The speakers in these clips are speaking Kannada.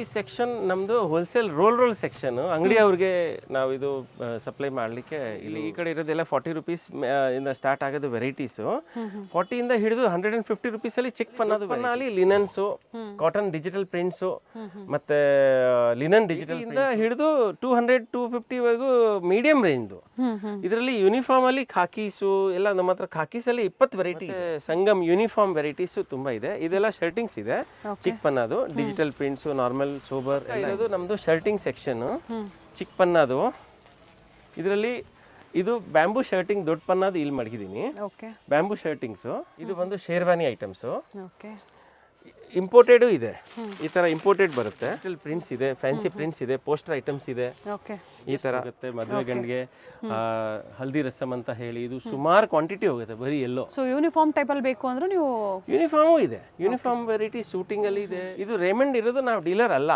ಈ ಸೆಕ್ಷನ್ ನಮ್ದು ಹೋಲ್ಸೇಲ್ ರೋಲ್ ಸೆಕ್ಷನ್ ಅಂಗಡಿ ಅವ್ರಿಗೆ ನಾವು ಇದು ಸಪ್ಲೈ ಮಾಡ್ಲಿಕ್ಕೆ ಇಲ್ಲಿ ಈ ಕಡೆ ಇರೋದೆಲ್ಲ 40 ರುಪೀಸ್ ಇಂದ ಸ್ಟಾರ್ಟ್ ಆಗೋದು ವೆರೈಟೀಸು 40 ಇಂದ ಹಿಡಿದು 150 ರುಪೀಸ್ ಅಲ್ಲಿ ಚಿಕ್ ಪನ್ನಾಲಿ ಲಿನನ್ಸು ಕಾಟನ್ ಡಿಜಿಟಲ್ ಪ್ರಿಂಟ್ಸು ಮತ್ತೆ ಲಿನನ್ ಡಿಜಿಟಲ್ ಇಂದ ಹಿಡಿದು 200-250 ವರೆಗೂ ಮೀಡಿಯಂ ರೇಂಜ್. ಇದರಲ್ಲಿ ಯೂನಿಫಾರ್ಮ್ ಅಲ್ಲಿ ಖಾಕೀಸು ಎಲ್ಲ ನಮ್ಮ ಹತ್ರ ಖಾಕೀಸ್ ಅಲ್ಲಿ 20 ವೆರೈಟಿ, ಸಂಗಮ್ ಯೂನಿಫಾರ್ಮ್ ವೆರೈಟೀಸ್ ತುಂಬಾ ಇದೆ. ಇದೆಲ್ಲ ಶರ್ಟಿಂಗ್ಸ್ ಇದೆ, ಚಿಕ್ ಪನ್ನಾದು ಡಿಜಿಟಲ್ ಪ್ರಿಂಟ್ಸ್ ನಾರ್ಮಲ್ ಸೋಬರ್ ಇರೋದು ನಮ್ದು ಶರ್ಟಿಂಗ್ ಸೆಕ್ಷನ್. ಚಿಕ್ ಪನ್ನಾದು ಇದರಲ್ಲಿ ಇದು ಬ್ಯಾಂಬೂ ಶರ್ಟಿಂಗ್ ದೊಡ್ಡ ಪನ್ನಾದು ಇಲ್ಲಿ ಮಡಗಿದ್ದೀನಿ. ಬ್ಯಾಂಬೂ ಶರ್ಟಿಂಗ್ಸು ಇದು ಬಂದು ಶೇರ್ವಾನಿ ಐಟಮ್ಸು. ಇಂಪೋರ್ಟೆಡ್ ಇದೆ, ಈ ತರ ಇಂಪೋರ್ಟೆಡ್ ಬರುತ್ತೆ. ಪ್ರಿಂಟ್ಸ್ ಇದೆ, ಫ್ಯಾನ್ಸಿ ಪ್ರಿಂಟ್ಸ್ ಇದೆ, ಪೋಸ್ಟರ್ ಐಟಮ್ಸ್ ಇದೆ. ಈ ತರ ಆಗುತ್ತೆ ಮದುವೆ ಗಂಡಿಗೆ ಹಲ್ದಿ ರಸಮ್ ಅಂತ ಹೇಳಿ ಇದು ಸುಮಾರು ಕ್ವಾಂಟಿಟಿ ಹೋಗುತ್ತೆ ಬರೀ ಎಲ್ಲೋ. ಸೊ ಯೂನಿಫಾರ್ಮ್ ಟೈಪ್ ಅಲ್ಲಿ ಬೇಕು ಅಂದ್ರೆ ನೀವು ಯೂನಿಫಾರ್ಮು ಇದೆ, ಯೂನಿಫಾರ್ಮ್ ವೆರೈಟಿ ಶೂಟಿಂಗ್ ಅಲ್ಲಿ ಇದೆ. ಇದು ರೇಮಂಡ್ ಇರೋದು ನಾವು ಡೀಲರ್ ಅಲ್ಲ,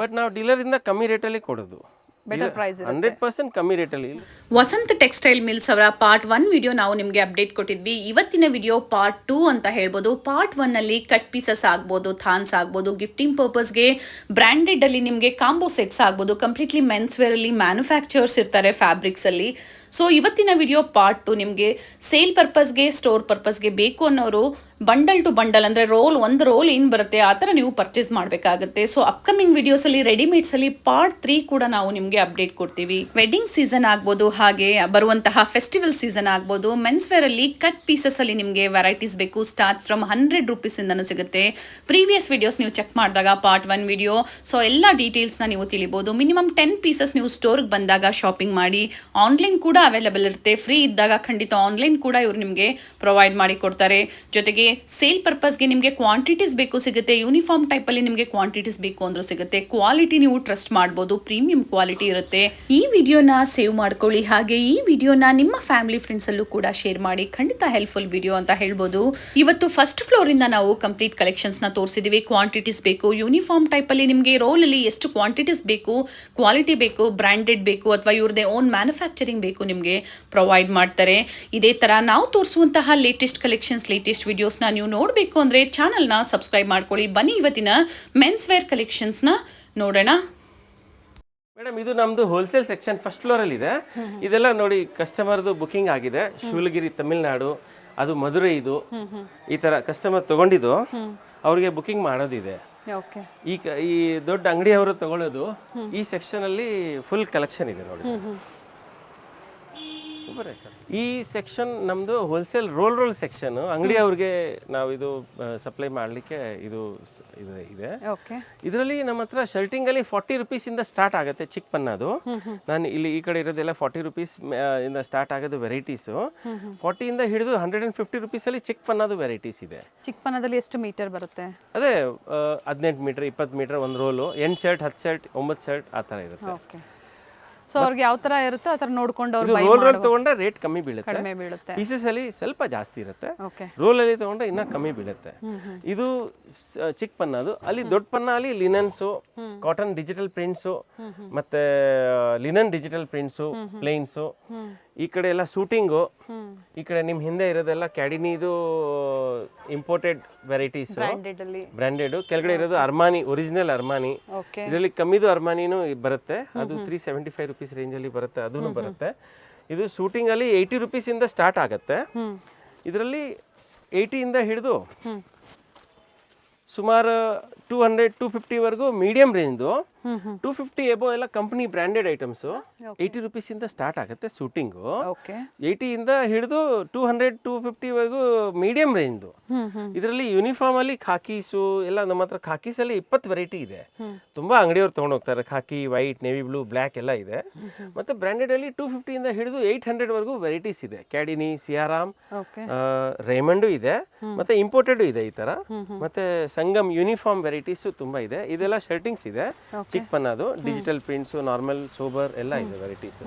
ಬಟ್ ನಾವು ಡೀಲರ್ ಇಂದ ಕಮ್ಮಿ ರೇಟಲ್ಲಿ ಕೊಡೋದು. 100% ಕಮ್ಮಿ ರೇಟಲ್ಲಿ. ವಸಂತ್ ಟೆಕ್ಸ್ಟೈಲ್ ಮಿಲ್ಸ್ ಅವರ ಪಾರ್ಟ್ 1 ವಿಡಿಯೋ ನಾವು ನಿಮಗೆ ಅಪ್ಡೇಟ್ ಕೊಟ್ಟಿದ್ವಿ. ಇವತ್ತಿನ ವಿಡಿಯೋ ಪಾರ್ಟ್ 2 ಅಂತ ಹೇಳ್ಬೋದು. ಪಾರ್ಟ್ 1 ಅಲ್ಲಿ ಕಟ್ ಪೀಸಸ್ ಆಗ್ಬೋದು, ಥಾನ್ಸ್ ಆಗ್ಬೋದು, ಗಿಫ್ಟಿಂಗ್ ಪರ್ಪಸ್ಗೆ ಬ್ರ್ಯಾಂಡೆಡ್ ಅಲ್ಲಿ ನಿಮಗೆ ಕಾಂಬೋ ಸೆಟ್ಸ್ ಆಗ್ಬೋದು, ಕಂಪ್ಲೀಟ್ಲಿ ಮೆನ್ಸ್ ವೇರ್ ಅಲ್ಲಿ ಮ್ಯಾನುಫ್ಯಾಕ್ಚರ್ಸ್ ಇರ್ತಾರೆ ಫ್ಯಾಬ್ರಿಕ್ಸ್ ಅಲ್ಲಿ. ಸೊ ಇವತ್ತಿನ ವಿಡಿಯೋ ಪಾರ್ಟ್ 2 ನಿಮಗೆ ಸೇಲ್ ಪರ್ಪಸ್ಗೆ ಸ್ಟೋರ್ ಪರ್ಪಸ್ಗೆ ಬೇಕು ಅನ್ನೋರು ಬಂಡಲ್ ಟು ಬಂಡಲ್ ಅಂದರೆ ಒಂದು ರೋಲ್ ಏನು ಬರುತ್ತೆ ಆ ಥರ ನೀವು ಪರ್ಚೇಸ್ ಮಾಡಬೇಕಾಗುತ್ತೆ. ಸೊ ಅಪ್ಕಮಿಂಗ್ ವಿಡಿಯೋಸಲ್ಲಿ ರೆಡಿಮೇಡ್ಸಲ್ಲಿ ಪಾರ್ಟ್ 3 ಕೂಡ ನಾವು ನಿಮಗೆ ಅಪ್ಡೇಟ್ ಕೊಡ್ತೀವಿ. ವೆಡ್ಡಿಂಗ್ ಸೀಸನ್ ಆಗ್ಬೋದು, ಹಾಗೆ ಬರುವಂತಹ ಫೆಸ್ಟಿವಲ್ ಸೀಸನ್ ಆಗ್ಬೋದು. ಮೆನ್ಸ್ ವೇರಲ್ಲಿ ಕಟ್ ಪೀಸಸ್ಸಲ್ಲಿ ನಿಮಗೆ ವೆರೈಟೀಸ್ ಬೇಕು, ಸ್ಟಾರ್ಟ್ಸ್ ಫ್ರಮ್ 100 ರುಪೀಸಿಂದನೂ ಸಿಗುತ್ತೆ. ಪ್ರೀವಿಯಸ್ ವಿಡಿಯೋಸ್ ನೀವು ಚೆಕ್ ಮಾಡಿದಾಗ ಪಾರ್ಟ್ 1 ವಿಡಿಯೋ, ಸೊ ಎಲ್ಲ ಡೀಟೇಲ್ಸ್ನ ನೀವು ತಿಳಿಬೋದು. ಮಿನಿಮಮ್ 10 ಪೀಸಸ್ ನೀವು ಸ್ಟೋರ್ಗೆ ಬಂದಾಗ ಶಾಪಿಂಗ್ ಮಾಡಿ. ಆನ್ಲೈನ್ ಕೂಡ ಅವೈಲೇಬಲ್ ಇರುತ್ತೆ, ಫ್ರೀ ಇದ್ದಾಗ ಖಂಡಿತ ಆನ್ಲೈನ್ ಕೂಡ ಇವರು ನಿಮಗೆ ಪ್ರೊವೈಡ್ ಮಾಡಿ ಕೊಡ್ತಾರೆ. ಜೊತೆಗೆ ಸೇಲ್ ಪರ್ಪಸ್ಗೆ ನಿಮಗೆ ಕ್ವಾಂಟಿಟೀಸ್ ಬೇಕು ಸಿಗುತ್ತೆ, ಯೂನಿಫಾರ್ಮ್ ಟೈಪಲ್ಲಿ ನಿಮಗೆ ಕ್ವಾಂಟಿಟೀಸ್ ಬೇಕು ಅಂದ್ರೂ ಸಿಗುತ್ತೆ. ಕ್ವಾಲಿಟಿ ನೀವು ಟ್ರಸ್ಟ್ ಮಾಡ್ಬೋದು, ಪ್ರೀಮಿಯಂ ಕ್ವಾಲಿಟಿ ಇರುತ್ತೆ. ಈ ವಿಡಿಯೋನ ಸೇವ್ ಮಾಡ್ಕೊಳ್ಳಿ, ಹಾಗೆ ಈ ವಿಡಿಯೋನ ನಿಮ್ಮ ಫ್ಯಾಮಿಲಿ ಫ್ರೆಂಡ್ಸಲ್ಲೂ ಕೂಡ ಶೇರ್ ಮಾಡಿ. ಖಂಡಿತ ಹೆಲ್ಪ್ಫುಲ್ ವಿಡಿಯೋ ಅಂತ ಹೇಳ್ಬೋದು. ಇವತ್ತು ಫಸ್ಟ್ ಫ್ಲೋರಿಂದ ನಾವು ಕಂಪ್ಲೀಟ್ ಕಲೆಕ್ಷನ್ಸ್ನ ತೋರಿಸಿದ್ದೀವಿ. ಕ್ವಾಂಟಿಟೀಸ್ ಬೇಕು, ಯೂನಿಫಾರ್ಮ್ ಟೈಪಲ್ಲಿ ನಿಮಗೆ ರೋಲಲ್ಲಿ ಎಷ್ಟು ಕ್ವಾಂಟಿಟೀಸ್ ಬೇಕು, ಕ್ವಾಲಿಟಿ ಬೇಕು, ಬ್ರ್ಯಾಂಡೆಡ್ ಬೇಕು ಅಥವಾ ಇವ್ರದೇ ಓನ್ ಮ್ಯಾನುಫ್ಯಾಕ್ಚರಿಂಗ್ ಬೇಕು ನಿಮಗೆ ಪ್ರೊವೈಡ್ ಮಾಡ್ತಾರೆ. ಇದೇ ಥರ ನಾವು ತೋರಿಸುವಂತಹ ಲೇಟೆಸ್ಟ್ ಕಲೆಕ್ಷನ್ಸ್, ಲೇಟೆಸ್ಟ್ ವಿಡಿಯೋಸ್ನ ನೀವು ನೋಡಬೇಕು ಅಂದರೆ ಚಾನಲ್ನ ಸಬ್ಸ್ಕ್ರೈಬ್ ಮಾಡ್ಕೊಳ್ಳಿ. ಬನ್ನಿ ಇವತ್ತಿನ ಮೆನ್ಸ್ ವೇರ್ ಕಲೆಕ್ಷನ್ಸ್ನ ನೋಡೋಣ. ಮೇಡಮ್ ಇದು ನಮ್ದು ಹೋಲ್ಸೇಲ್ ಸೆಕ್ಷನ್ ಫಸ್ಟ್ ಫ್ಲೋರ್ ಅಲ್ಲಿ ಇದೆ. ಇದೆಲ್ಲ ನೋಡಿ ಕಸ್ಟಮರ್ದು ಬುಕಿಂಗ್ ಆಗಿದೆ. ಶಿವಲಗಿರಿ ತಮಿಳ್ನಾಡು, ಅದು ಮಧುರೈ, ಇದು ಈ ತರ ಕಸ್ಟಮರ್ ತಗೊಂಡಿದ್ದು ಅವ್ರಿಗೆ ಬುಕಿಂಗ್ ಮಾಡೋದಿದೆ. ಈ ದೊಡ್ಡ ಅಂಗಡಿಯವರು ತಗೊಳ್ಳೋದು ಈ ಸೆಕ್ಷನ್ ಅಲ್ಲಿ ಫುಲ್ ಕಲೆಕ್ಷನ್ ಇದೆ ನೋಡಿ. ಈ ಸೆಕ್ಷನ್ ನಮ್ದು ಹೋಲ್ಸೇಲ್ ರೋಲ್ ಸೆಕ್ಷನ್ ಅಂಗಡಿ ಅವ್ರಿಗೆ ನಾವು ಇದು ಸಪ್ಲೈ ಮಾಡ್ಲಿಕ್ಕೆ ಇದು ಇದೆ. ಇದರಲ್ಲಿ ನಮ್ಮ ಹತ್ರ ಶರ್ಟಿಂಗ್ ಅಲ್ಲಿ 40 ರುಪೀಸ್ ಇಂದ ಸ್ಟಾರ್ಟ್ ಆಗುತ್ತೆ ಚಿಕ್ ಪನ್ನಾದು. ನಾನು ಇಲ್ಲಿ ಈ ಕಡೆ ಇರೋದೆಲ್ಲ 40 ರುಪೀಸ್ ಇಂದ ಸ್ಟಾರ್ಟ್ ಆಗೋದು ವೆರೈಟೀಸು. 40 ಇಂದ ಹಿಡಿದು 150 ರುಪೀಸ್ ಅಲ್ಲಿ ಚಿಕ್ ಪನ್ನಾದು ವೆರೈಟೀಸ್ ಇದೆ. ಚಿಕ್ ಪನ್ನದಲ್ಲಿ ಎಷ್ಟು ಮೀಟರ್ ಬರುತ್ತೆ? ಅದೇ 18 ಮೀಟರ್ 20 ಮೀಟರ್ ಒಂದು ರೋಲು, 8 ಶರ್ಟ್ 10 ಶರ್ಟ್ 9 ಶರ್ಟ್ ಆ ತರ ಇರುತ್ತೆ. ಸೊ ಅವ್ರಿಗೆ ಯಾವ ತರ ಇರುತ್ತೆ ಆ ತರ ನೋಡ್ಕೊಂಡು ಅವ್ರು ರೋಲ್ ತಗೊಂಡ್ರೆ ರೇಟ್ ಕಮ್ಮಿ ಬೀಳುತ್ತೆ. ಪೀಸಸ್ ಅಲ್ಲಿ ಸ್ವಲ್ಪ ಜಾಸ್ತಿ ಇರುತ್ತೆ, ರೋಲ್ ಅಲ್ಲಿ ತಗೊಂಡ್ರೆ ಇನ್ನ ಕಮ್ಮಿ ಬೀಳುತ್ತೆ. ಇದು ಚಿಕ್ ಪನ್ನಾದು. ಅಲ್ಲಿ ದೊಡ್ಡ ಪನ್ನ ಅಲ್ಲಿ ಲಿನನ್ಸು, ಕಾಟನ್ ಡಿಜಿಟಲ್ ಪ್ರಿಂಟ್ಸು ಮತ್ತೆ ಲಿನನ್ ಡಿಜಿಟಲ್ ಪ್ರಿಂಟ್ಸು, ಪ್ಲೇನ್ಸು. ಈ ಕಡೆ ಎಲ್ಲ ಶೂಟಿಂಗು. ಈ ಕಡೆ ನಿಮ್ ಹಿಂದೆ ಇರೋದೆಲ್ಲ ಕ್ಯಾಡಿನಿದು ಇಂಪೋರ್ಟೆಡ್ ವೆರೈಟೀಸ್, ಬ್ರಾಂಡೆಡ್. ಕೆಳಗಡೆ ಇರೋದು ಅರ್ಮಾನಿ, ಒರಿಜಿನಲ್ ಅರ್ಮಾನಿ. ಇದರಲ್ಲಿ ಕಮ್ಮಿದು ಅರ್ಮಾನಿನೂ ಬರುತ್ತೆ, ಅದು 375 ರುಪೀಸ್ ರೇಂಜ್ ಅಲ್ಲಿ ಬರುತ್ತೆ, ಅದೂ ಬರುತ್ತೆ. ಇದು ಶೂಟಿಂಗ್ ಅಲ್ಲಿ 80 ರುಪೀಸ್ ಇಂದ ಸ್ಟಾರ್ಟ್ ಆಗುತ್ತೆ. ಇದರಲ್ಲಿ 80 ಇಂದ ಹಿಡಿದು ಸುಮಾರು 200-250 ವರೆಗೂ ಮೀಡಿಯಂ ರೇಂಜು. 250 ಎಬೋ ಎಲ್ಲ ಕಂಪನಿ ಬ್ರಾಂಡೆಡ್ ಐಟಮ್ಸ್. 80 ರುಪೀಸ್ ಇಂದ ಸ್ಟಾರ್ಟ್ ಆಗುತ್ತೆ ಶೂಟಿಂಗು. 80 ಇಂದ ಹಿಡಿದು 200-250 ವರೆಗೂ ಮೀಡಿಯಂ ರೇಂಜ್. ಇದರಲ್ಲಿ ಯೂನಿಫಾರ್ಮ್ ಅಲ್ಲಿ ಖಾಕೀಸು ಎಲ್ಲ ನಮ್ಮ ಹತ್ರ ಖಾಕೀಸ್ ಅಲ್ಲಿ 20 ವೆರೈಟಿ ಇದೆ. ತುಂಬಾ ಅಂಗಡಿಯವ್ರು ತಗೊಂಡು ಹೋಗ್ತಾರೆ. ಖಾಕಿ, ವೈಟ್, ನೇವಿ ಬ್ಲೂ, ಬ್ಲ್ಯಾಕ್ ಎಲ್ಲ ಇದೆ. ಮತ್ತೆ ಬ್ರಾಂಡೆಡ್ ಅಲ್ಲಿ 250 ಇಂದ ಹಿಡಿದು 800 ವರೆಗೂ ವೆರೈಟೀಸ್ ಇದೆ. ಕ್ಯಾಡಿನಿ, ಸಿಯಾರಾಮ್, ರೇಮಂಡು ಇದೆ, ಮತ್ತೆ ಇಂಪೋರ್ಟೆಡ್ ಇದೆ ಈ ತರ. ಮತ್ತೆ ಸಂಗಮ್ ಯೂನಿಫಾರ್ಮ್ ವೆರೈಟೀಸ್ ತುಂಬಾ ಇದೆ. ಇದೆಲ್ಲ ಶರ್ಟಿಂಗ್ಸ್ ಇದೆ, ಚಿಕ್ ಪನ್ನಾದು ಡಿಜಿಟಲ್ ಪ್ರಿಂಟ್ಸ್ ನಾರ್ಮಲ್ ಸೋಬರ್ ಎಲ್ಲ ಇದೆ ವೆರೈಟೀಸ್.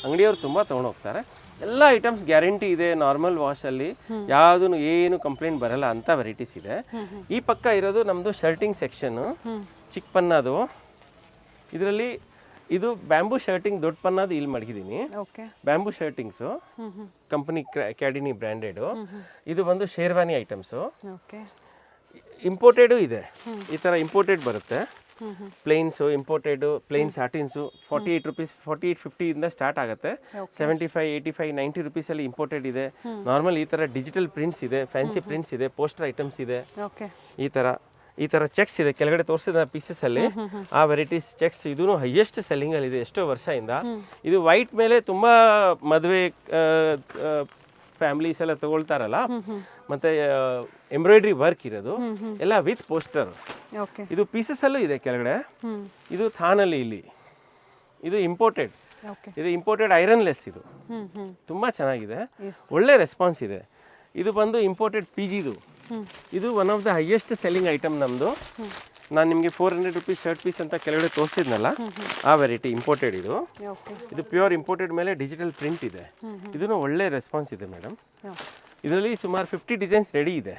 ಅಂಗಡಿಯವರು ತುಂಬಾ ತಗೊಂಡು ಹೋಗ್ತಾರೆ. ಎಲ್ಲ ಐಟಮ್ಸ್ ಗ್ಯಾರಂಟಿ ಇದೆ, ನಾರ್ಮಲ್ ವಾಶ್ ಅಲ್ಲಿ ಯಾವ್ದು ಏನು ಕಂಪ್ಲೇಂಟ್ ಬರಲ್ಲ ಅಂತ ವೆರೈಟೀಸ್ ಇದೆ. ಈ ಪಕ್ಕ ಇರೋದು ನಮ್ದು ಶರ್ಟಿಂಗ್ ಸೆಕ್ಷನ್, ಚಿಕ್ ಪನ್ನಾದು. ಇದರಲ್ಲಿ ಇದು ಬ್ಯಾಂಬೂ ಶರ್ಟಿಂಗ್ ದೊಡ್ಡ ಪನ್ನಾದು ಇಲ್ಲಿ ಮಡಗಿದ್ದೀನಿ. ಬ್ಯಾಂಬೂ ಶರ್ಟಿಂಗ್ಸು ಕಂಪನಿ ಕ್ಯಾಡಿನಿ ಬ್ರಾಂಡೆಡ್. ಇದು ಬಂದು ಶೇರ್ವಾನಿ ಐಟಮ್ಸು. ಇಂಪೋರ್ಟೆಡ್ ಇದೆ, ಈ ತರ ಇಂಪೋರ್ಟೆಡ್ ಬರುತ್ತೆ. ಪ್ಲೇನ್ಸು ಇಂಪೋರ್ಟೆಡು ಪ್ಲೇನ್ ಸ್ಯಾಟಿನ್ಸು 48 ರೂಪೀಸ್ 48.50 ಇಂದ ಸ್ಟಾರ್ಟ್ ಆಗುತ್ತೆ. 75 85 90 ರುಪೀಸಲ್ಲಿ ಇಂಪೋರ್ಟೆಡ್ ಇದೆ. ನಾರ್ಮಲ್ ಈ ಥರ ಡಿಜಿಟಲ್ ಪ್ರಿಂಟ್ಸ್ ಇದೆ, ಫ್ಯಾನ್ಸಿ ಪ್ರಿಂಟ್ಸ್ ಇದೆ, ಪೋಸ್ಟರ್ ಐಟಮ್ಸ್ ಇದೆ. ಈ ಥರ ಚೆಕ್ಸ್ ಇದೆ ಕೆಳಗಡೆ ತೋರಿಸಿದ ಪೀಸಸ್ಸಲ್ಲಿ ಆ ವೆರೈಟೀಸ್ ಚೆಕ್ಸ್. ಇದೂ ಹೈಯೆಸ್ಟ್ ಸೆಲ್ಲಿಂಗಲ್ಲಿದೆ ಎಷ್ಟೋ ವರ್ಷದಿಂದ. ಇದು ವೈಟ್ ಮೇಲೆ ತುಂಬ ಮದುವೆ ಫ್ಯಾಮಿಲೀಸ್ ಎಲ್ಲ ತಗೊಳ್ತಾರಲ್ಲ, ಮತ್ತೆ ಎಂಬ್ರಾಯ್ಡ್ರಿ ವರ್ಕ್ ಇರೋದು ಎಲ್ಲ ವಿತ್ ಪೋಸ್ಟರ್. ಇದು ಪೀಸಸ್ಸಲ್ಲೂ ಇದೆ ಕೆಳಗಡೆ. ಇದು ಥಾನಲ್ಲಿ ಇಲ್ಲಿ ಇದು ಇಂಪೋರ್ಟೆಡ್ ಐರನ್ಲೆಸ್. ಇದು ತುಂಬ ಚೆನ್ನಾಗಿದೆ, ಒಳ್ಳೆ ರೆಸ್ಪಾನ್ಸ್ ಇದೆ. ಇದು ಬಂದು ಇಂಪೋರ್ಟೆಡ್ PGದು. ಇದು one of the highest selling item ನಮ್ಮದು. ನಾನು ನಿಮಗೆ 400 ರೂಪೀಸ್ ಶರ್ಟ್ ಪೀಸ್ ಅಂತ ಕೆಳಗಡೆ ತೋರಿಸಿದ್ನಲ್ಲ, ಆ ವೆರೈಟಿ ಇಂಪೋರ್ಟೆಡ್. ಇದು ಪ್ಯೂರ್ ಇಂಪೋರ್ಟೆಡ್ ಮೇಲೆ ಡಿಜಿಟಲ್ ಪ್ರಿಂಟ್ ಇದೆ. ಇದೂ ಒಳ್ಳೆ ರೆಸ್ಪಾನ್ಸ್ ಇದೆ ಮೇಡಮ್. ಇದರಲ್ಲಿ ಸುಮಾರು 50 ಡಿಸೈನ್ಸ್ ರೆಡಿ ಇದೆ.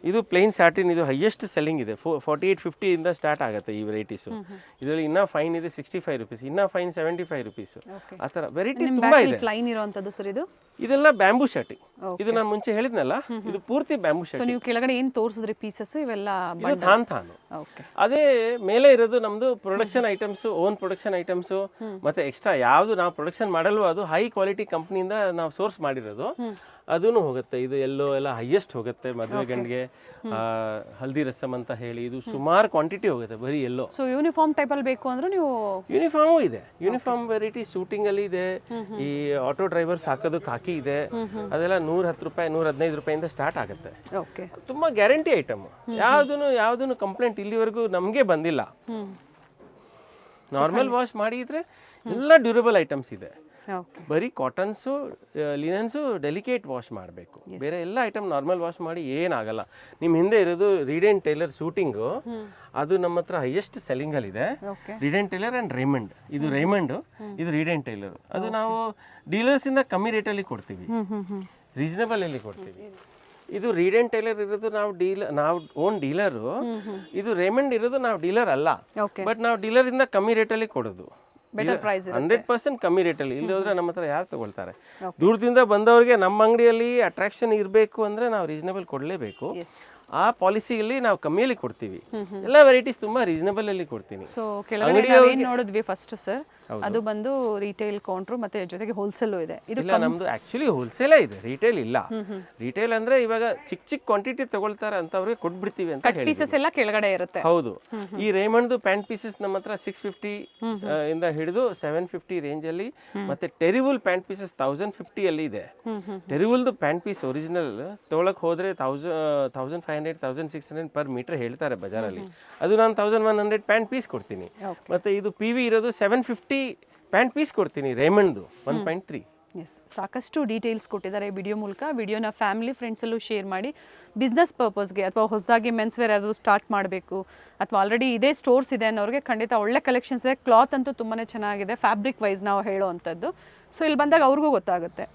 ಇದು ಪ್ಲೇನ್ ಸ್ಯಾಟಿನ್, ಇದು ಹೈಯೆಸ್ಟ್ ಸೆಲ್ಲಿಂಗ್ ಇದೆ. 48.50 ಇಂದ ಸ್ಟಾರ್ಟ್ ಆಗುತ್ತೆ ಈ ವೆರೈಟೀಸು. ಇದರಲ್ಲಿ ಇನ್ನೂ ಫೈನ್ ಇದೆ 65 ರೂಪೀಸ್, ಇನ್ನೂ ಫೈನ್ 75 ರೂಪೀಸ್. ಆ ಥರ ವೆರೈಟಿ ತುಂಬ ಇದೆ. ಇದೆಲ್ಲ ಬ್ಯಾಂಬೂ ಶರ್ಟಿಂಗ್. ಇದು ನಾನು ಮುಂಚೆ ಹೇಳಿದ್ನಲ್ಲ, ಇದು ಪೂರ್ತಿ ಬ್ಯಾಂಬೂ ಶರ್ಟಿಂಗ್. ನೀವು ಕೆಳಗಡೆ ಏನು ತೋರಿಸಿದ್ರಿ ಪೀಸಸ್ ಇವೆಲ್ಲ ಇದು ಥಾನು. ಅದೇ ಮೇಲೆ ಇರೋದು ನಮ್ದು production items, own production items. ಮತ್ತೆ ಎಕ್ಸ್ಟ್ರಾ ಯಾವ್ದು ನಾವು ಪ್ರೊಡಕ್ಷನ್ ಮಾಡಲ್ವೋ ಅದು ಹೈ ಕ್ವಾಲಿಟಿ ಕಂಪ್ನಿಯಿಂದ ನಾವು ಸೋರ್ಸ್ ಮಾಡಿರೋದು, ಅದೂ ಹೋಗುತ್ತೆ. ಇದು ಎಲ್ಲ ಹೈಯೆಸ್ಟ್ ಹೋಗುತ್ತೆ ಮದುವೆ ಗಂಡಿಗೆ. ಹಲ್ದಿ ರಸಮ್ ಅಂತ ಹೇಳಿ ಇದು ಸುಮಾರು ಕ್ವಾಂಟಿಟಿ ಹೋಗುತ್ತೆ ಬರೀ ಎಲ್ಲೋ. ಸೊ ಯೂನಿಫಾರ್ಮ್ ಟೈಪಲ್ಲಿ ಬೇಕು ಅಂದ್ರೆ ನೀವು ಯೂನಿಫಾರ್ಮು ಇದೆ. ಯೂನಿಫಾರ್ಮ್ ವೆರೈಟಿ ಶೂಟಿಂಗ್ ಅಲ್ಲಿ ಇದೆ. ಈ ಆಟೋ ಡ್ರೈವರ್ಸ್ ಹಾಕೋದು ಕಾಕಿ ಇದೆ. ಅದೆಲ್ಲ 110 ರೂಪಾಯಿ 115 ರೂಪಾಯಿಂದ ಸ್ಟಾರ್ಟ್ ಆಗುತ್ತೆ. ತುಂಬಾ ಗ್ಯಾರಂಟಿ ಐಟಮ್. ಯಾವ್ದೂ ಕಂಪ್ಲೇಂಟ್ ಇಲ್ಲಿವರೆಗೂ ನಮಗೆ ಬಂದಿಲ್ಲ. ನಾರ್ಮಲ್ ವಾಶ್ ಮಾಡಿದ್ರೆ ಎಲ್ಲ ಡ್ಯೂರಬಲ್ ಐಟಮ್ಸ್ ಇದೆ. ಬರೀ ಕಾಟನ್ಸು ಲಿನನ್ಸು ಡೆಲಿಕೇಟ್ ವಾಶ್ ಮಾಡಬೇಕು. ಬೇರೆ ಎಲ್ಲ ಐಟಮ್ ನಾರ್ಮಲ್ ವಾಶ್ ಮಾಡಿ ಏನಾಗಲ್ಲ. ನಿಮ್ಮ ಹಿಂದೆ ಇರೋದು ರೀಡ್ ಆ್ಯಂಡ್ ಟೈಲರ್ ಶೂಟಿಂಗು, ಅದು ನಮ್ಮ ಹತ್ರ ಹೈಯೆಸ್ಟ್ ಸೆಲ್ಲಿಂಗಲ್ಲಿದೆ. Reid and Taylor and Raymond. ಇದು ರೇಮಂಡು, ಇದು ರೀಡ್ ಆ್ಯಂಡ್ ಟೈಲರ್. ಅದು ನಾವು ಡೀಲರ್ಸಿಂದ ಕಮ್ಮಿ ರೇಟಲ್ಲಿ ಕೊಡ್ತೀವಿ, ರೀಸನಬಲಲ್ಲಿ ಕೊಡ್ತೀವಿ. ಇದು ರೀಡ್ ಆ್ಯಂಡ್ ಟೈಲರ್ ಇರೋದು ನಾವು ಓನ್ ಡೀಲರು. ಇದು ರೇಮಂಡ್ ಇರೋದು ನಾವು ಡೀಲರ್ ಅಲ್ಲ, ಬಟ್ ನಾವು ಡೀಲರಿಂದ ಕಮ್ಮಿ ರೇಟಲ್ಲಿ ಕೊಡೋದು. 100% ಕಮ್ಮಿ ರೇಟಲ್ಲಿ. ಇಲ್ಲಿ ಹೋದ್ರೆ ನಮ್ಮ ಹತ್ರ ಯಾರು ತಗೊಳ್ತಾರೆ? ದೂರದಿಂದ ಬಂದವ್ರಿಗೆ ನಮ್ಮ ಅಂಗಡಿಯಲ್ಲಿ ಅಟ್ರಾಕ್ಷನ್ ಇರಬೇಕು ಅಂದ್ರೆ ನಾವು ರೀಸನಬಲ್ ಕೊಡಲೇಬೇಕು. ಆ ಪಾಲಿಸಿಯಲ್ಲಿ ನಾವು ಕಮ್ಮಿಯಲ್ಲಿ ಕೊಡ್ತೀವಿ. ಎಲ್ಲ ವೆರೈಟೀಸ್ ತುಂಬಾ ರೀಸನಬಲ್ ಅಲ್ಲಿ ಕೊಡ್ತೀನಿ. ಸೊ ಕೆಳಗಡೆ ನೋಡಿದ್ವಿ ಫಸ್ಟ್ ಸರ್, ಅದು ಬಂದು ರಿಟೇಲ್ ಕೌಂಟ್ರು ಮತ್ತೆ ಜೊತೆಗೆ ಹೋಲ್ಸೇಲ್ ಇದೆ. ಇಲ್ಲ, ನಮ್ದು ಆಕ್ಚುಲಿ ಹೋಲ್ಸೇಲೇ ಇದೆ, ರಿಟೇಲ್ ಇಲ್ಲ. ರಿಟೇಲ್ ಅಂದ್ರೆ ಇವಾಗ ಚಿಕ್ಕ ಕ್ವಾಂಟಿಟಿ ತಗೊಳ್ತಾರೆ ಅಂತವ್ರಿಗೆ ಕೊಟ್ಬಿಡ್ತೀವಿ ಅಂತ ಹೇಳಿ. ಪೀಸಸ್ ಎಲ್ಲ ಕೆಳಗಡೆ ಇರುತ್ತೆ. ಹೌದು. ಈ ರೇಮಂಡ್ದು ಪ್ಯಾಂಟ್ ಪೀಸಸ್ ನಮ್ಮ ಹತ್ರ 650 ಇಂದ ಹಿಡಿದು 750 ರೇಂಜ್ ಅಲ್ಲಿ, ಮತ್ತೆ ಟೆರಿಬಲ್ ಪ್ಯಾಂಟ್ ಪೀಸಸ್ 1050 ಅಲ್ಲಿ ಇದೆ. ಟೆರಿಬಲ್ದು ಪ್ಯಾಂಟ್ ಪೀಸ್ ಒರಿಜಿನಲ್ ತಗೊಳಕ್ ಹೋದ್ರೆ 1500 1600 ಪರ್ ಮೀಟರ್ ಹೇಳ್ತಾರೆ ಬಜಾರಲ್ಲಿ. ಅದು ನಾನು 1100 ಪ್ಯಾಂಟ್ ಪೀಸ್ ಕೊಡ್ತೀನಿ. ಮತ್ತೆ ಇದು PV ಇರೋದು 750 ಪ್ಯಾಂಟ್ ಪೀಸ್ ಕೊಡ್ತೀನಿ ರೇಮಂಡ್ದು 1.3. ಸಾಕಷ್ಟು ಡೀಟೇಲ್ಸ್ ಕೊಟ್ಟಿದ್ದಾರೆ ವಿಡಿಯೋ ಮೂಲಕ. ವಿಡಿಯೋನ ಫ್ಯಾಮಿಲಿ ಫ್ರೆಂಡ್ಸಲ್ಲೂ ಶೇರ್ ಮಾಡಿ. ಬಿಸ್ನೆಸ್ ಪರ್ಪಸ್ಗೆ ಅಥವಾ ಹೊಸದಾಗಿ ಮೆನ್ಸ್ ವೇರ್ ಯಾವುದು ಸ್ಟಾರ್ಟ್ ಮಾಡಬೇಕು ಅಥವಾ ಆಲ್ರೆಡಿ ಇದೇ ಸ್ಟೋರ್ಸ್ ಇದೆ ಅನ್ನೋರಿಗೆ ಖಂಡಿತ ಒಳ್ಳೆ ಕಲೆಕ್ಷನ್ಸ್ ಇದೆ. ಕ್ಲಾತ್ ಅಂತೂ ತುಂಬಾ ಚೆನ್ನಾಗಿದೆ, ಫ್ಯಾಬ್ರಿಕ್ ವೈಸ್ ನಾವು ಹೇಳೋವಂಥದ್ದು. ಸೊ ಇಲ್ಲಿ ಬಂದಾಗ ಅವ್ರಿಗೂ ಗೊತ್ತಾಗುತ್ತೆ.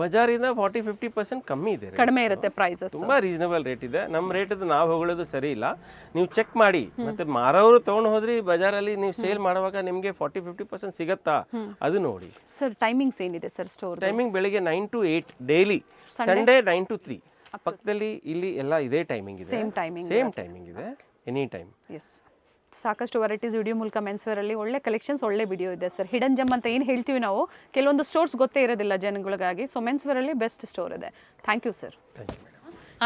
ಬಜಾರಿಂದ 40-50% ಕಮ್ಮಿ ಇದೆ, ಕಡಿಮೆ ಇರುತ್ತೆ ಪ್ರೈಸಸ್. ತುಂಬಾ ರೀಸನಬಲ್ ರೇಟ್ ಇದೆ. ನಮ್ಮ ರೇಟ್ ನಾವು ಹೋಗೋದು ಸರಿ ಇಲ್ಲ. ನೀವು ಚೆಕ್ ಮಾಡಿ. ಮತ್ತೆ ಮಾರೋರು ತಗೊಂಡು ಹೋದ್ರಿ ಬಜಾರಲ್ಲಿ ನೀವು ಸೇಲ್ ಮಾಡುವಾಗ ನಿಮಗೆ 40-50% ಸಿಗತ್ತಾ ಅದು ನೋಡಿ. ಸರ್ ಟೈಮಿಂಗ್ಸ್ ಏನಿದೆ ಸರ್ ಸ್ಟೋರ್? ಟೈಮಿಂಗ್ ಬೆಳಿಗ್ಗೆ 9 to 8 ಡೈಲಿ, ಸಂಡೇ 9 to 3. ಪಕ್ಕದಲ್ಲಿ ಇಲ್ಲಿ ಎಲ್ಲ ಇದೇ ಟೈಮಿಂಗ್ ಇದೆ, ಸೇಮ್ ಟೈಮಿಂಗ್ ಇದೆ, ಎನಿ ಟೈಮ್. ಎಸ್, ಸಾಕಷ್ಟು ವೆರೈಟೀಸ್ ವಿಡಿಯೋ ಮೂಲಕ ಮೆನ್ಸ್ ವೇರ್ ಅಲ್ಲಿ ಒಳ್ಳೆ ಕಲೆಕ್ಷನ್ಸ್, ಒಳ್ಳೆ ವಿಡಿಯೋ ಇದೆ ಸರ್. ಹಿಡನ್ ಜಮ್ ಅಂತ ಏನು ಹೇಳ್ತೀವಿ ನಾವು, ಕೆಲವೊಂದು ಸ್ಟೋರ್ಸ್ ಗೊತ್ತೇ ಇರೋದಿಲ್ಲ ಜನಗಳಿಗಾಗಿ. ಸೊ ಮೆನ್ಸ್ ವೇರ್ ಅಲ್ಲಿ ಬೆಸ್ಟ್ ಸ್ಟೋರ್ ಇದೆ. Thank you sir.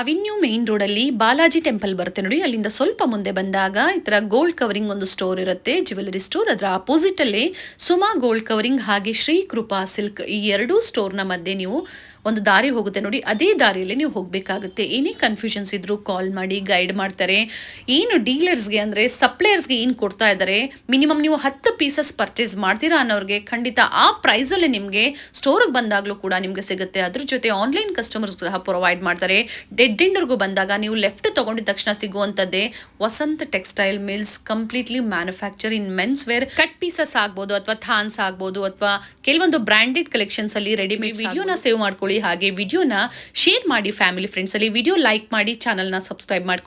Avenue main ರೋಡಲ್ಲಿ ಬಾಲಾಜಿ ಟೆಂಪಲ್ ಬರುತ್ತೆ ನೋಡಿ. ಅಲ್ಲಿಂದ ಸ್ವಲ್ಪ ಮುಂದೆ ಬಂದಾಗ ಈ ಥರ ಗೋಲ್ಡ್ ಕವರಿಂಗ್ ಒಂದು ಸ್ಟೋರ್ ಇರುತ್ತೆ, ಜ್ಯುವೆಲರಿ ಸ್ಟೋರ್. ಅದರ ಅಪೋಸಿಟಲ್ಲಿ ಸುಮಾ ಗೋಲ್ಡ್ ಕವರಿಂಗ್ ಹಾಗೆ ಶ್ರೀ ಕೃಪಾ ಸಿಲ್ಕ್, ಈ ಎರಡೂ ಸ್ಟೋರ್ನ ಮಧ್ಯೆ ನೀವು ಒಂದು ದಾರಿ ಹೋಗುತ್ತೆ ನೋಡಿ, ಅದೇ ದಾರಿಯಲ್ಲಿ ನೀವು ಹೋಗಬೇಕಾಗುತ್ತೆ. ಏನೇ ಕನ್ಫ್ಯೂಷನ್ಸ್ ಇದ್ರೂ ಕಾಲ್ ಮಾಡಿ ಗೈಡ್ ಮಾಡ್ತಾರೆ. ಏನು ಡೀಲರ್ಸ್ಗೆ ಅಂದರೆ ಸಪ್ಲೈಯರ್ಸ್ಗೆ ಏನು ಕೊಡ್ತಾ ಇದ್ದಾರೆ, ಮಿನಿಮಮ್ ನೀವು 10 ಪೀಸಸ್ ಪರ್ಚೇಸ್ ಮಾಡ್ತೀರಾ ಅನ್ನೋರಿಗೆ ಖಂಡಿತ ಆ ಪ್ರೈಸಲ್ಲಿ ನಿಮಗೆ ಸ್ಟೋರಿಗೆ ಬಂದಾಗಲೂ ಕೂಡ ನಿಮಗೆ ಸಿಗುತ್ತೆ. ಅದ್ರ ಜೊತೆ ಆನ್ಲೈನ್ ಕಸ್ಟಮರ್ಸ್ ಸಹ ಪ್ರೊವೈಡ್ ಮಾಡ್ತಾರೆ. ಡೆಡ್ ಎಂಡರ್ಗೂ ಬಂದಾಗ ನೀವು ಲೆಫ್ಟ್ ತಗೊಂಡಿದ ತಕ್ಷಣ ಸಿಗುವಂಥದ್ದೇ Vasant textile mills, completely manufacture in men's wear. Cut pieces ಆಗ್ಬೋದು ಅಥವಾ ಥಾನ್ಸ್ ಆಗ್ಬೋದು ಅಥವಾ ಕೆಲವೊಂದು ಬ್ರ್ಯಾಂಡೆಡ್ ಕಲೆಕ್ಷನ್ಸ್ ಅಲ್ಲಿ ರೆಡಿಮೇಡ್. ವಿಡಿಯೋನ ಸೇವ್ ಮಾಡ್ಕೊಳ್ಳಿ, ಹಾಗೆ ವಿಡಿಯೋನ ಶೇರ್ ಮಾಡಿ ಫ್ಯಾಮಿಲಿ ಫ್ರೆಂಡ್ಸ್ ಅಲ್ಲಿ. ವಿಡಿಯೋ ಲೈಕ್ ಮಾಡಿ, ಚಾನಲ್ನ ಸಬ್ಸ್ಕ್ರೈಬ್ ಮಾಡ್ಕೊಳ್ಳಿ.